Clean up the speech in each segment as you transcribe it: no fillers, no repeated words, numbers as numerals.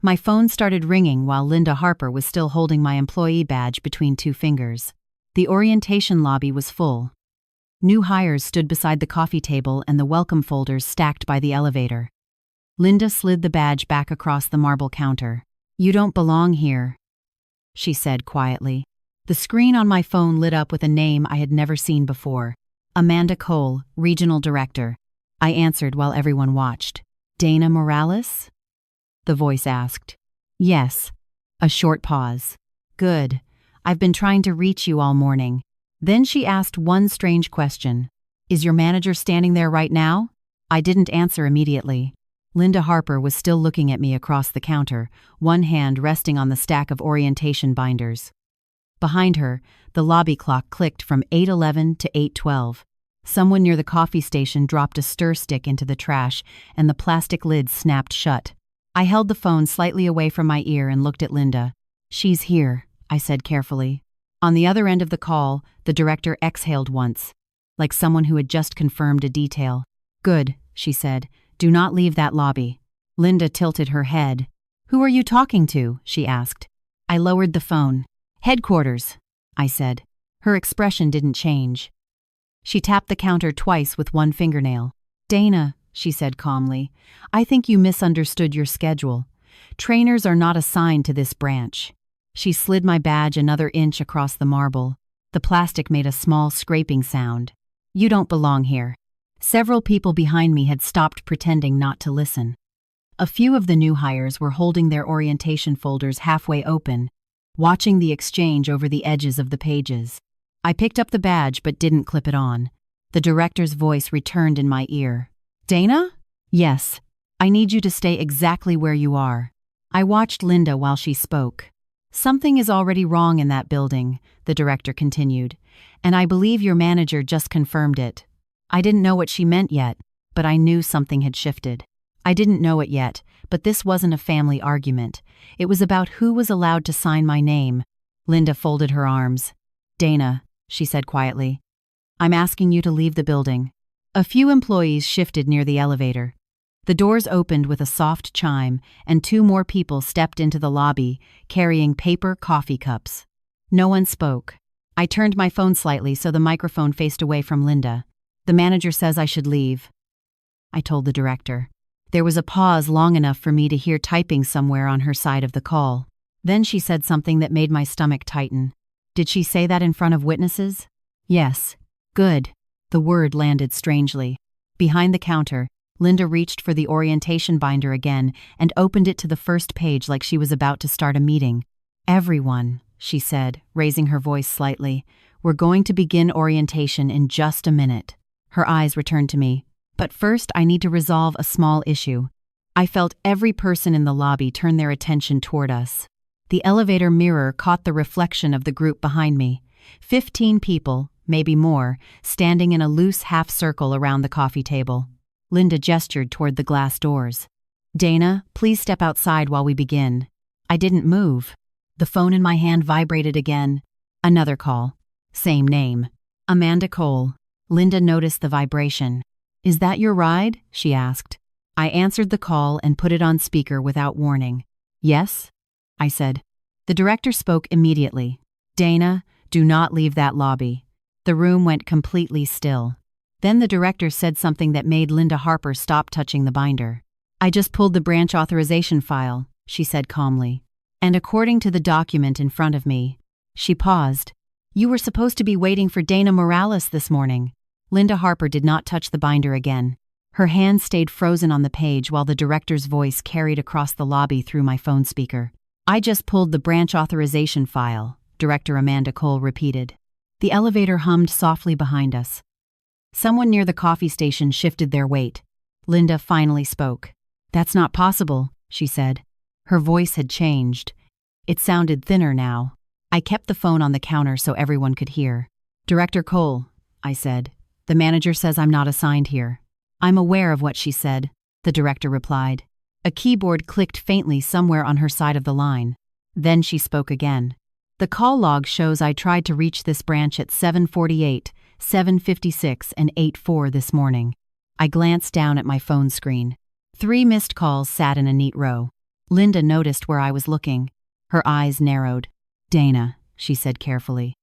My phone started ringing while Linda Harper was still holding my employee badge between two fingers. The orientation lobby was full. New hires stood beside the coffee table and the welcome folders stacked by the elevator. Linda slid the badge back across the marble counter. "You don't belong here," she said quietly. The screen on my phone lit up with a name I had never seen before. Amanda Cole, Regional Director. I answered while everyone watched. "Dana Morales?" the voice asked. "Yes." A short pause. "Good. I've been trying to reach you all morning." Then she asked one strange question. "Is your manager standing there right now?" I didn't answer immediately. Linda Harper was still looking at me across the counter, one hand resting on the stack of orientation binders. Behind her, the lobby clock clicked from 8:11 to 8:12. Someone near the coffee station dropped a stir stick into the trash, and the plastic lid snapped shut. I held the phone slightly away from my ear and looked at Linda. "She's here," I said carefully. On the other end of the call, the director exhaled once, like someone who had just confirmed a detail. "Good," she said. "Do not leave that lobby." Linda tilted her head. "Who are you talking to?" she asked. I lowered the phone. "Headquarters," I said. Her expression didn't change. She tapped the counter twice with one fingernail. "Dana," she said calmly, "I think you misunderstood your schedule. Trainers are not assigned to this branch." She slid my badge another inch across the marble. The plastic made a small scraping sound. "You don't belong here." Several people behind me had stopped pretending not to listen. A few of the new hires were holding their orientation folders halfway open, watching the exchange over the edges of the pages. I picked up the badge but didn't clip it on. The director's voice returned in my ear. "Dana?" "Yes. I need you to stay exactly where you are." I watched Linda while she spoke. "Something is already wrong in that building," the director continued, "and I believe your manager just confirmed it." I didn't know what she meant yet, but I knew something had shifted. I didn't know it yet, but this wasn't a family argument. It was about who was allowed to sign my name. Linda folded her arms. "Dana," she said quietly, "I'm asking you to leave the building." A few employees shifted near the elevator. The doors opened with a soft chime, and two more people stepped into the lobby, carrying paper coffee cups. No one spoke. I turned my phone slightly so the microphone faced away from Linda. "The manager says I should leave," I told the director. There was a pause long enough for me to hear typing somewhere on her side of the call. Then she said something that made my stomach tighten. "Did she say that in front of witnesses?" "Yes." "Good." The word landed strangely. Behind the counter, Linda reached for the orientation binder again and opened it to the first page like she was about to start a meeting. "Everyone," she said, raising her voice slightly, "we're going to begin orientation in just a minute." Her eyes returned to me. "But first I need to resolve a small issue." I felt every person in the lobby turn their attention toward us. The elevator mirror caught the reflection of the group behind me. 15 people, maybe more, standing in a loose half-circle around the coffee table. Linda gestured toward the glass doors. "Dana, please step outside while we begin." I didn't move. The phone in my hand vibrated again. Another call. Same name. Amanda Cole. Linda noticed the vibration. "Is that your ride?" she asked. I answered the call and put it on speaker without warning. "Yes?" I said. The director spoke immediately. "Dana, do not leave that lobby." The room went completely still. Then the director said something that made Linda Harper stop touching the binder. "I just pulled the branch authorization file," she said calmly. "And according to the document in front of me," she paused, "you were supposed to be waiting for Dana Morales this morning." Linda Harper did not touch the binder again. Her hand stayed frozen on the page while the director's voice carried across the lobby through my phone speaker. "I just pulled the branch authorization file," Director Amanda Cole repeated. The elevator hummed softly behind us. Someone near the coffee station shifted their weight. Linda finally spoke. "That's not possible," she said. Her voice had changed. It sounded thinner now. I kept the phone on the counter so everyone could hear. "Director Cole," I said, "the manager says I'm not assigned here." "I'm aware of what she said," the director replied. A keyboard clicked faintly somewhere on her side of the line. Then she spoke again. "The call log shows I tried to reach this branch at 7:48, 7:56, and 8:04 this morning." I glanced down at my phone screen. 3 missed calls sat in a neat row. Linda noticed where I was looking. Her eyes narrowed. "Dana," she said carefully.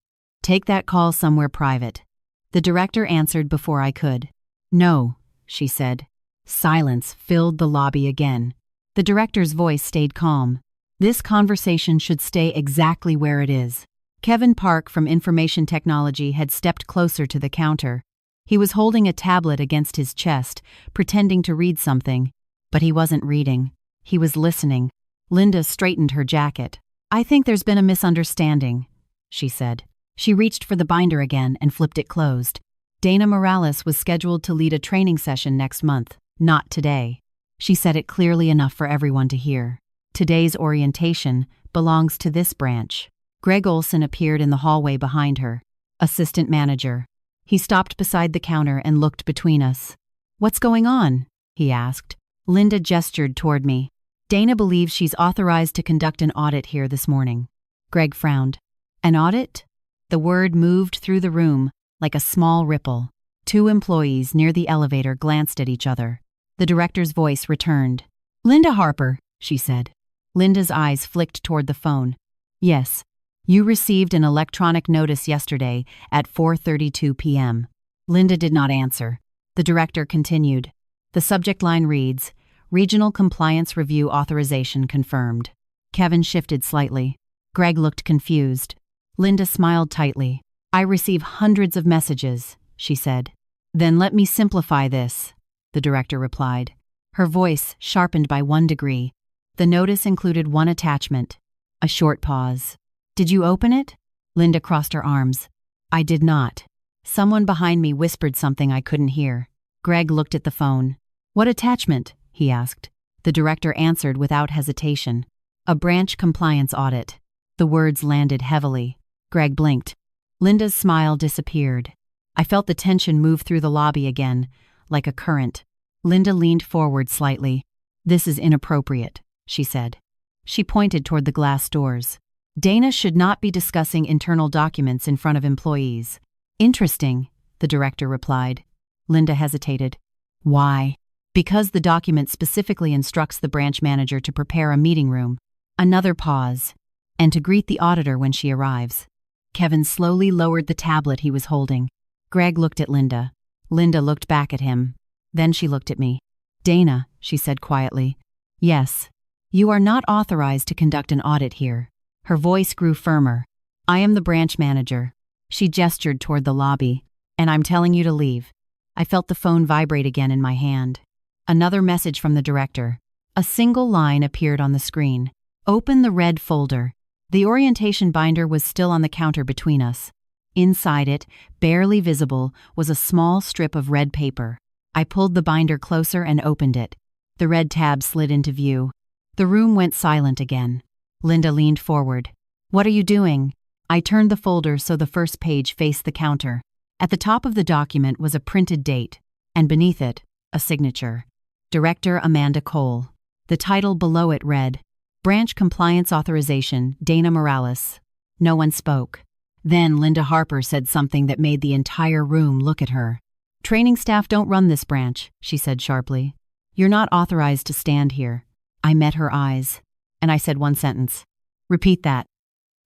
"Take that call somewhere private." The director answered before I could. "No," she said. Silence filled the lobby again. The director's voice stayed calm. "This conversation should stay exactly where it is." Kevin Park from Information Technology had stepped closer to the counter. He was holding a tablet against his chest, pretending to read something. But he wasn't reading. He was listening. Linda straightened her jacket. "I think there's been a misunderstanding," she said. She reached for the binder again and flipped it closed. Dana Morales was scheduled to lead a training session next month, not today. She said it clearly enough for everyone to hear. Today's orientation belongs to this branch. Greg Olson appeared in the hallway behind her. Assistant manager. He stopped beside the counter and looked between us. "What's going on?" he asked. Linda gestured toward me. "Dana believes she's authorized to conduct an audit here this morning." Greg frowned. "An audit?" The word moved through the room like a small ripple. 2 employees near the elevator glanced at each other. The director's voice returned. "Linda Harper," she said. Linda's eyes flicked toward the phone. "Yes. You received an electronic notice yesterday at 4:32 p.m. Linda did not answer. The director continued. The subject line reads, "Regional Compliance Review Authorization Confirmed." Kevin shifted slightly. Greg looked confused. Linda smiled tightly. "I receive hundreds of messages," she said. "Then let me simplify this," the director replied. Her voice sharpened by 1 degree. The notice included 1 attachment. A short pause. "Did you open it?" Linda crossed her arms. "I did not." Someone behind me whispered something I couldn't hear. Greg looked at the phone. "What attachment?" he asked. The director answered without hesitation. "A branch compliance audit." The words landed heavily. Greg blinked. Linda's smile disappeared. I felt the tension move through the lobby again, like a current. Linda leaned forward slightly. "This is inappropriate," she said. She pointed toward the glass doors. "Dana should not be discussing internal documents in front of employees." "Interesting," the director replied. Linda hesitated. "Why?" "Because the document specifically instructs the branch manager to prepare a meeting room." Another pause. "And to greet the auditor when she arrives." Kevin slowly lowered the tablet he was holding. Greg looked at Linda. Linda looked back at him. Then she looked at me. "Dana," she said quietly. "Yes. You are not authorized to conduct an audit here." Her voice grew firmer. "I am the branch manager." She gestured toward the lobby. "And I'm telling you to leave." I felt the phone vibrate again in my hand. Another message from the director. A single line appeared on the screen. "Open the red folder." The orientation binder was still on the counter between us. Inside it, barely visible, was a small strip of red paper. I pulled the binder closer and opened it. The red tab slid into view. The room went silent again. Linda leaned forward. "What are you doing?" I turned the folder so the first page faced the counter. At the top of the document was a printed date, and beneath it, a signature. Director Amanda Cole. The title below it read, "Branch Compliance Authorization, Dana Morales." No one spoke. Then Linda Harper said something that made the entire room look at her. "Training staff don't run this branch," she said sharply. "You're not authorized to stand here." I met her eyes, and I said 1 sentence. "Repeat that."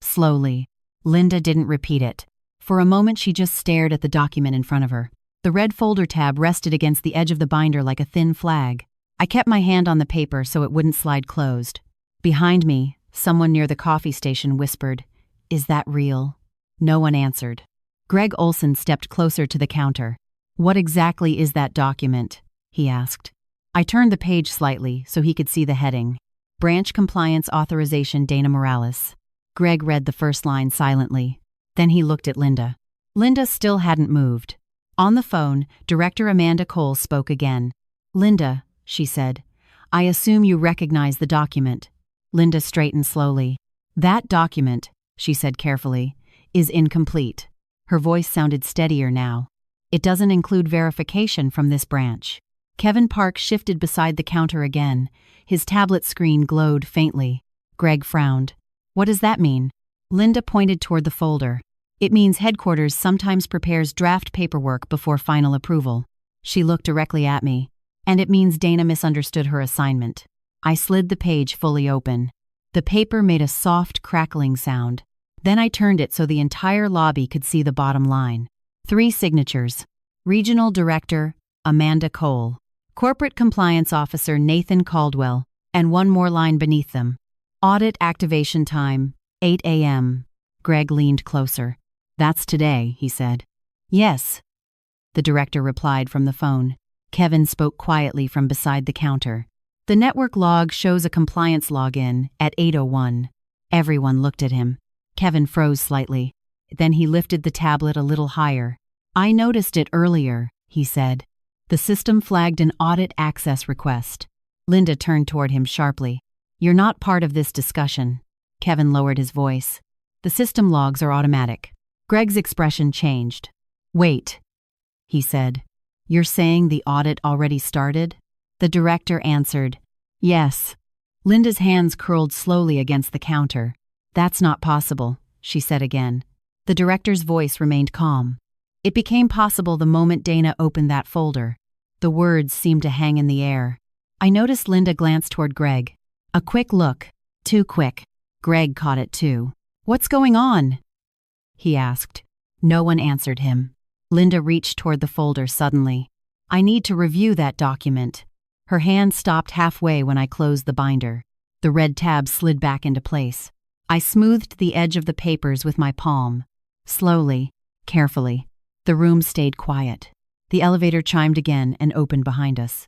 Slowly. Linda didn't repeat it. For a moment she just stared at the document in front of her. The red folder tab rested against the edge of the binder like a thin flag. I kept my hand on the paper so it wouldn't slide closed. Behind me, someone near the coffee station whispered, "Is that real?" No one answered. Greg Olson stepped closer to the counter. "What exactly is that document?" he asked. I turned the page slightly so he could see the heading. Branch Compliance Authorization, Dana Morales. Greg read the first line silently. Then he looked at Linda. Linda still hadn't moved. On the phone, Director Amanda Cole spoke again. "Linda," she said, "I assume you recognize the document." Linda straightened slowly. "That document," she said carefully, "is incomplete." Her voice sounded steadier now. "It doesn't include verification from this branch." Kevin Park shifted beside the counter again. His tablet screen glowed faintly. Greg frowned. "What does that mean?" Linda pointed toward the folder. "It means headquarters sometimes prepares draft paperwork before final approval." She looked directly at me. "And it means Dana misunderstood her assignment." I slid the page fully open. The paper made a soft, crackling sound. Then I turned it so the entire lobby could see the bottom line. 3 signatures. Regional Director, Amanda Cole. Corporate Compliance Officer, Nathan Caldwell. And one more line beneath them. Audit activation time, 8 a.m. Greg leaned closer. That's today, he said. Yes, the director replied from the phone. Kevin spoke quietly from beside the counter. The network log shows a compliance login at 8:01. Everyone looked at him. Kevin froze slightly. Then he lifted the tablet a little higher. I noticed it earlier, he said. The system flagged an audit access request. Linda turned toward him sharply. You're not part of this discussion. Kevin lowered his voice. The system logs are automatic. Greg's expression changed. Wait, he said. You're saying the audit already started? The director answered, yes. Linda's hands curled slowly against the counter. That's not possible, she said again. The director's voice remained calm. It became possible the moment Dana opened that folder. The words seemed to hang in the air. I noticed Linda glance toward Greg. A quick look. Too quick. Greg caught it too. What's going on? He asked. No one answered him. Linda reached toward the folder suddenly. I need to review that document. Her hand stopped halfway when I closed the binder. The red tab slid back into place. I smoothed the edge of the papers with my palm. Slowly, carefully. The room stayed quiet. The elevator chimed again and opened behind us.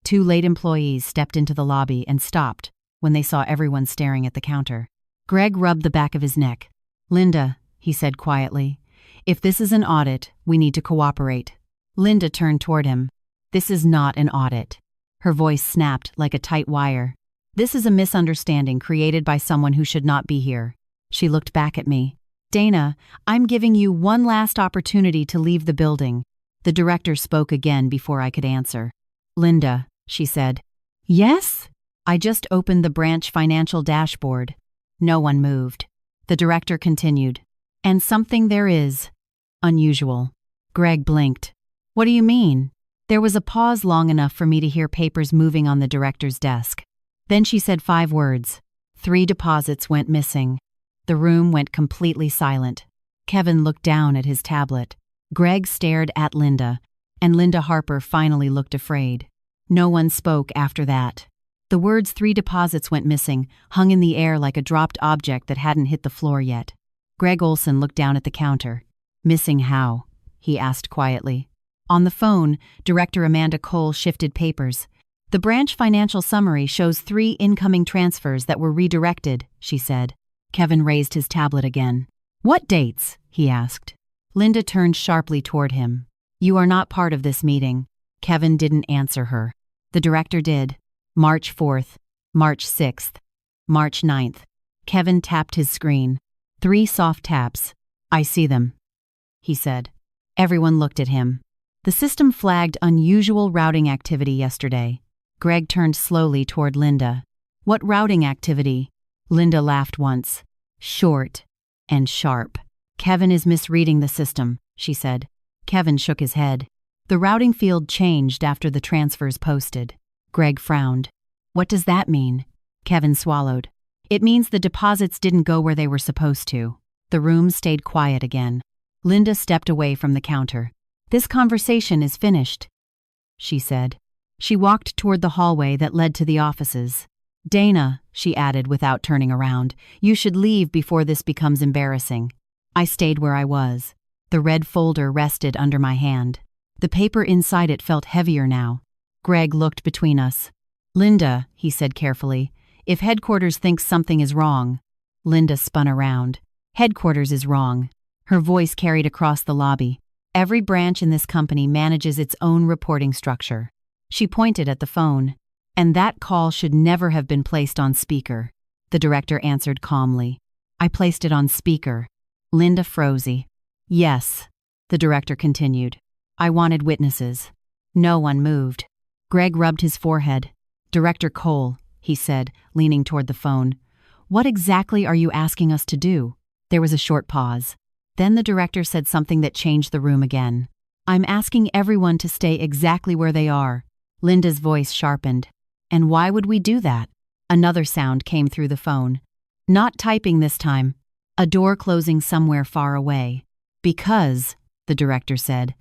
2 late employees stepped into the lobby and stopped when they saw everyone staring at the counter. Greg rubbed the back of his neck. Linda, he said quietly, if this is an audit, we need to cooperate. Linda turned toward him. This is not an audit. Her voice snapped like a tight wire. This is a misunderstanding created by someone who should not be here. She looked back at me. Dana, I'm giving you one last opportunity to leave the building. The director spoke again before I could answer. Linda, she said. Yes? I just opened the branch financial dashboard. No one moved. The director continued. And something there is. Unusual. Greg blinked. What do you mean? There was a pause long enough for me to hear papers moving on the director's desk. Then she said 5 words. 3 deposits went missing. The room went completely silent. Kevin looked down at his tablet. Greg stared at Linda, and Linda Harper finally looked afraid. No one spoke after that. The words 3 deposits went missing hung in the air like a dropped object that hadn't hit the floor yet. Greg Olson looked down at the counter. Missing how? He asked quietly. On the phone, Director Amanda Cole shifted papers. The branch financial summary shows 3 incoming transfers that were redirected, she said. Kevin raised his tablet again. What dates? He asked. Linda turned sharply toward him. You are not part of this meeting. Kevin didn't answer her. The director did. March 4th, March 6th, March 9th. Kevin tapped his screen. 3 soft taps. I see them, he said. Everyone looked at him. The system flagged unusual routing activity yesterday. Greg turned slowly toward Linda. What routing activity? Linda laughed once. Short and sharp. Kevin is misreading the system, she said. Kevin shook his head. The routing field changed after the transfers posted. Greg frowned. What does that mean? Kevin swallowed. It means the deposits didn't go where they were supposed to. The room stayed quiet again. Linda stepped away from the counter. This conversation is finished, she said. She walked toward the hallway that led to the offices. Dana, she added without turning around, you should leave before this becomes embarrassing. I stayed where I was. The red folder rested under my hand. The paper inside it felt heavier now. Greg looked between us. Linda, he said carefully, if headquarters thinks something is wrong. Linda spun around. Headquarters is wrong. Her voice carried across the lobby. Every branch in this company manages its own reporting structure. She pointed at the phone. And that call should never have been placed on speaker. The director answered calmly. I placed it on speaker. Linda froze. Yes, the director continued. I wanted witnesses. No one moved. Greg rubbed his forehead. Director Cole, he said, leaning toward the phone. What exactly are you asking us to do? There was a short pause. Then the director said something that changed the room again. I'm asking everyone to stay exactly where they are. Linda's voice sharpened. And why would we do that? Another sound came through the phone. Not typing this time. A door closing somewhere far away. Because, the director said,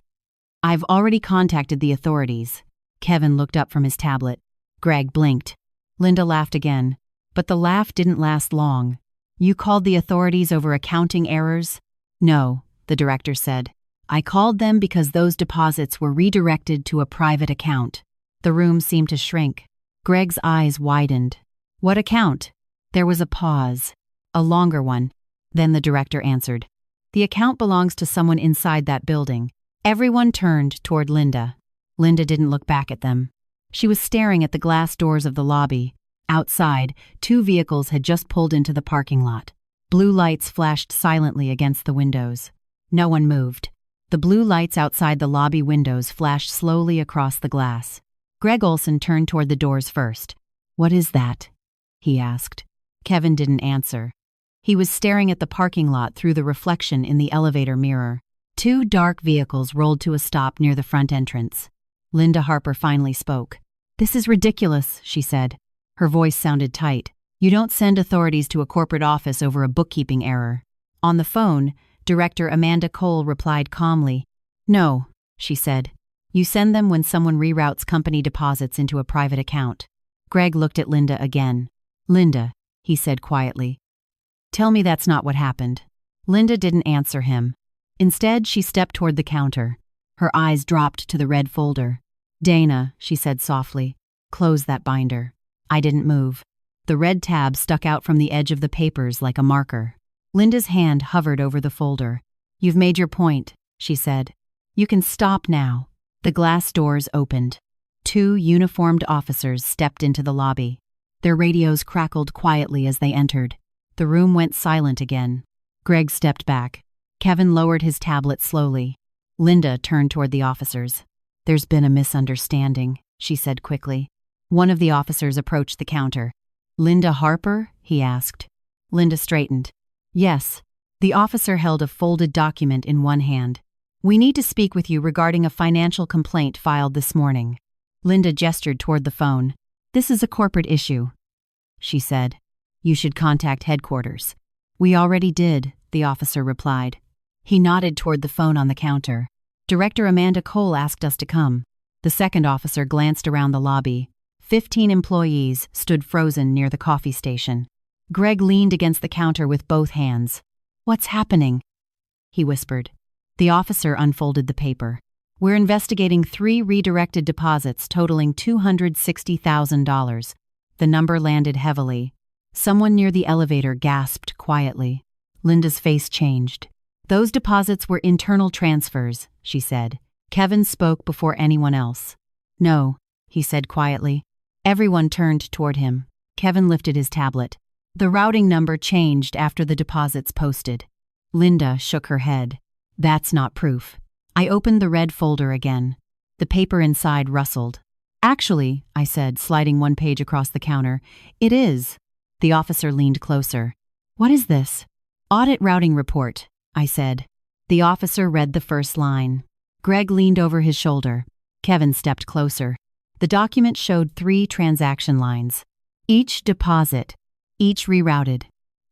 I've already contacted the authorities. Kevin looked up from his tablet. Greg blinked. Linda laughed again. But the laugh didn't last long. You called the authorities over accounting errors? No, the director said. I called them because those deposits were redirected to a private account. The room seemed to shrink. Greg's eyes widened. What account? There was a pause. A longer one. Then the director answered. The account belongs to someone inside that building. Everyone turned toward Linda. Linda didn't look back at them. She was staring at the glass doors of the lobby. Outside, 2 vehicles had just pulled into the parking lot. Blue lights flashed silently against the windows. No one moved. The blue lights outside the lobby windows flashed slowly across the glass. Greg Olson turned toward the doors first. What is that? He asked. Kevin didn't answer. He was staring at the parking lot through the reflection in the elevator mirror. 2 dark vehicles rolled to a stop near the front entrance. Linda Harper finally spoke. This is ridiculous, she said. Her voice sounded tight. You don't send authorities to a corporate office over a bookkeeping error. On the phone, Director Amanda Cole replied calmly. No, she said. You send them when someone reroutes company deposits into a private account. Greg looked at Linda again. Linda, he said quietly. Tell me that's not what happened. Linda didn't answer him. Instead, she stepped toward the counter. Her eyes dropped to the red folder. Dana, she said softly, close that binder. I didn't move. The red tab stuck out from the edge of the papers like a marker. Linda's hand hovered over the folder. You've made your point, she said. You can stop now. The glass doors opened. 2 uniformed officers stepped into the lobby. Their radios crackled quietly as they entered. The room went silent again. Greg stepped back. Kevin lowered his tablet slowly. Linda turned toward the officers. There's been a misunderstanding, she said quickly. One of the officers approached the counter. Linda Harper? He asked. Linda straightened. Yes. The officer held a folded document in one hand. We need to speak with you regarding a financial complaint filed this morning. Linda gestured toward the phone. This is a corporate issue, she said. You should contact headquarters. We already did, the officer replied. He nodded toward the phone on the counter. Director Amanda Cole asked us to come. The second officer glanced around the lobby. 15 employees stood frozen near the coffee station. Greg leaned against the counter with both hands. What's happening? He whispered. The officer unfolded the paper. We're investigating 3 redirected deposits totaling $260,000. The number landed heavily. Someone near the elevator gasped quietly. Linda's face changed. Those deposits were internal transfers, she said. Kevin spoke before anyone else. No, he said quietly. Everyone turned toward him. Kevin lifted his tablet. The routing number changed after the deposits posted. Linda shook her head. That's not proof. I opened the red folder again. The paper inside rustled. Actually, I said, sliding one page across the counter, it is. The officer leaned closer. What is this? Audit routing report, I said. The officer read the first line. Greg leaned over his shoulder. Kevin stepped closer. The document showed 3 transaction lines. Each deposit, each rerouted,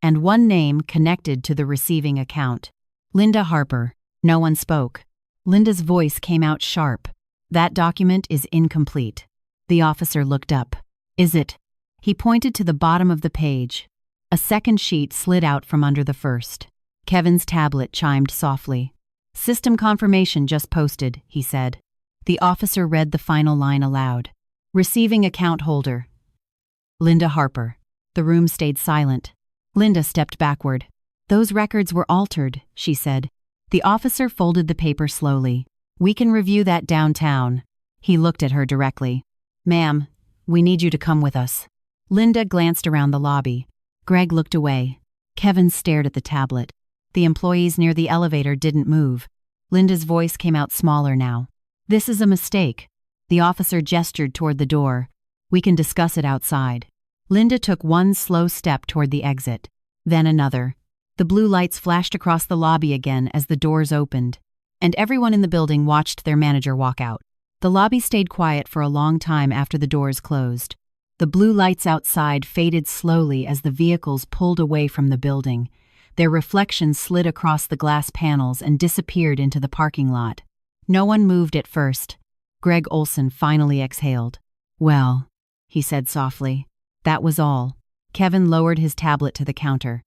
and one name connected to the receiving account. Linda Harper. No one spoke. Linda's voice came out sharp. That document is incomplete. The officer looked up. Is it? He pointed to the bottom of the page. A second sheet slid out from under the first. Kevin's tablet chimed softly. System confirmation just posted, he said. The officer read the final line aloud. Receiving account holder. Linda Harper. The room stayed silent. Linda stepped backward. Those records were altered, she said. The officer folded the paper slowly. We can review that downtown. He looked at her directly. Ma'am, we need you to come with us. Linda glanced around the lobby. Greg looked away. Kevin stared at the tablet. The employees near the elevator didn't move. Linda's voice came out smaller now. This is a mistake. The officer gestured toward the door. We can discuss it outside. Linda took one slow step toward the exit. Then another. The blue lights flashed across the lobby again as the doors opened, and everyone in the building watched their manager walk out. The lobby stayed quiet for a long time after the doors closed. The blue lights outside faded slowly as the vehicles pulled away from the building. Their reflections slid across the glass panels and disappeared into the parking lot. No one moved at first. Greg Olson finally exhaled. "Well," he said softly. That was all. Kevin lowered his tablet to the counter.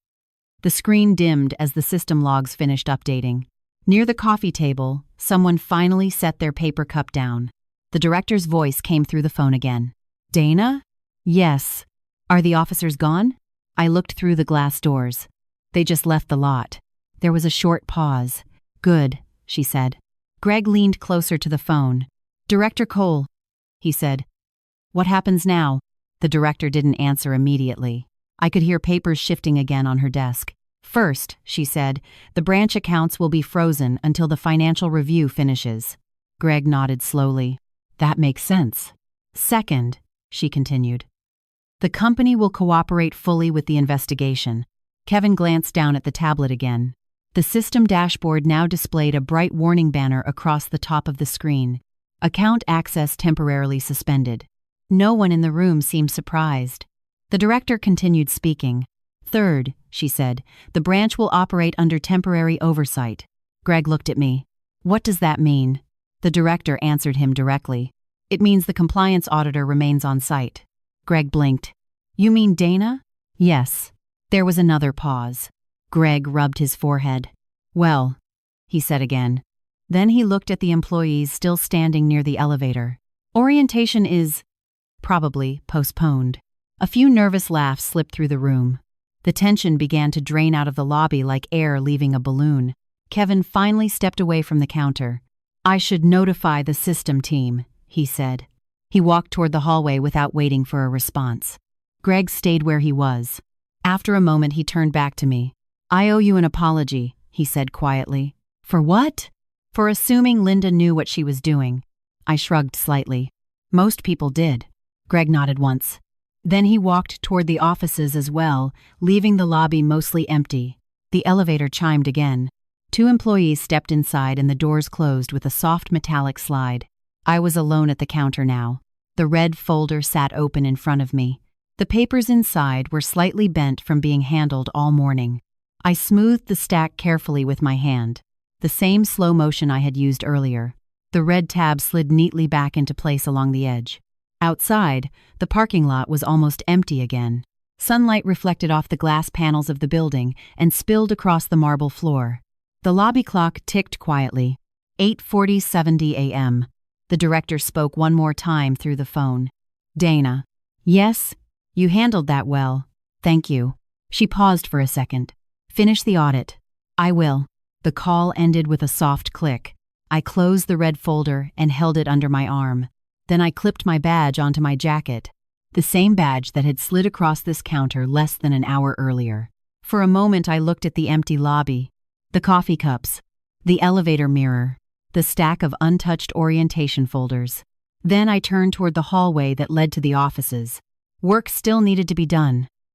The screen dimmed as the system logs finished updating. Near the coffee table, someone finally set their paper cup down. The director's voice came through the phone again. "Dana?" "Yes. Are the officers gone?" I looked through the glass doors. "They just left the lot." There was a short pause. "Good," she said. Greg leaned closer to the phone. "Director Cole," he said. "What happens now?" The director didn't answer immediately. I could hear papers shifting again on her desk. "First," she said, "the branch accounts will be frozen until the financial review finishes." Greg nodded slowly. "That makes sense." "Second," she continued, "the company will cooperate fully with the investigation." Kevin glanced down at the tablet again. The system dashboard now displayed a bright warning banner across the top of the screen. "Account access temporarily suspended." No one in the room seemed surprised. The director continued speaking. "Third," she said, "the branch will operate under temporary oversight." Greg looked at me. "What does that mean?" The director answered him directly. "It means the compliance auditor remains on site." Greg blinked. "You mean Dana?" "Yes." There was another pause. Greg rubbed his forehead. "Well," he said again. Then he looked at the employees still standing near the elevator. "Orientation is probably postponed." A few nervous laughs slipped through the room. The tension began to drain out of the lobby like air leaving a balloon. Kevin finally stepped away from the counter. "I should notify the system team," he said. He walked toward the hallway without waiting for a response. Greg stayed where he was. After a moment, he turned back to me. "I owe you an apology," he said quietly. "For what?" "For assuming Linda knew what she was doing." I shrugged slightly. "Most people did." Greg nodded once. Then he walked toward the offices as well, leaving the lobby mostly empty. The elevator chimed again. 2 employees stepped inside and the doors closed with a soft metallic slide. I was alone at the counter now. The red folder sat open in front of me. The papers inside were slightly bent from being handled all morning. I smoothed the stack carefully with my hand. The same slow motion I had used earlier. The red tab slid neatly back into place along the edge. Outside, the parking lot was almost empty again. Sunlight reflected off the glass panels of the building and spilled across the marble floor. The lobby clock ticked quietly. 8:40 a.m. The director spoke one more time through the phone. "Dana." "Yes, you handled that well. Thank you." She paused for a second. "Finish the audit." "I will." The call ended with a soft click. I closed the red folder and held it under my arm. Then I clipped my badge onto my jacket, the same badge that had slid across this counter less than an hour earlier. For a moment I looked at the empty lobby, the coffee cups, the elevator mirror, the stack of untouched orientation folders. Then I turned toward the hallway that led to the offices. Work still needed to be done.